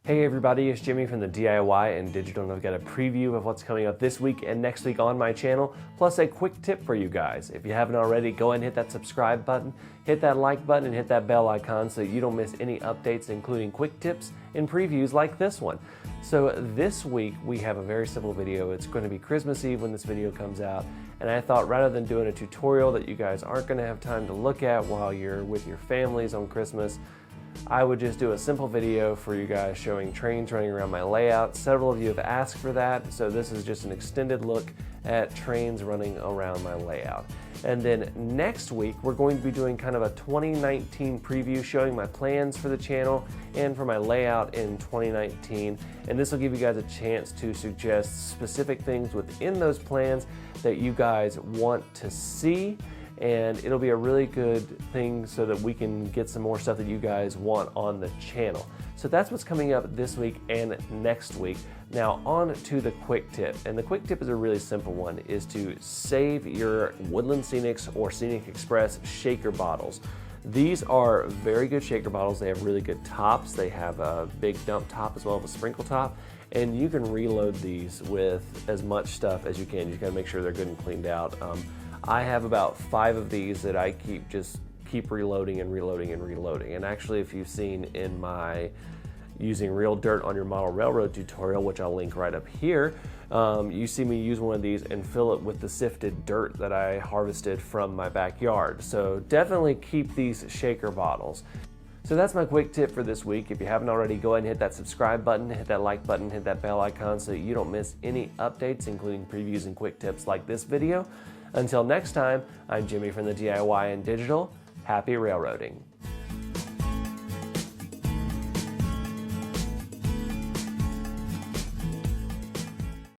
Hey everybody, it's Jimmy from the DIY and Digital, and I've got a preview of what's coming up this week and next week on my channel, plus a quick tip for you guys. If you haven't already, go ahead and hit that subscribe button, hit that like button, and hit that bell icon so you don't miss any updates, including quick tips and previews like this one. So this week we have a very simple video. It's going to be Christmas Eve when this video comes out, and I thought rather than doing a tutorial that you guys aren't going to have time to look at while you're with your families on Christmas, I would just do a simple video for you guys showing trains running around my layout. Several of you have asked for that, so this is just an extended look at trains running around my layout. And then next week, we're going to be doing kind of a 2019 preview showing my plans for the channel and for my layout in 2019. And this will give you guys a chance to suggest specific things within those plans that you guys want to see. And it'll be a really good thing so that we can get some more stuff that you guys want on the channel. So that's what's coming up this week and next week. Now on to the quick tip. And the quick tip is a really simple one, is to save your Woodland Scenics or Scenic Express shaker bottles. These are very good shaker bottles. They have really good tops. They have a big dump top as well as a sprinkle top. And you can reload these with as much stuff as you can. You just gotta make sure they're good and cleaned out. I have about 5 of these that I keep reloading and reloading and reloading. And actually, if you've seen in my using real dirt on your model railroad tutorial, which I'll link right up here, you see me use one of these and fill it with the sifted dirt that I harvested from my backyard. So definitely keep these shaker bottles. So that's my quick tip for this week. If you haven't already, go ahead and hit that subscribe button, hit that like button, hit that bell icon so you don't miss any updates, including previews and quick tips like this video. Until next time, I'm Jimmy from the DIY and Digital. Happy railroading.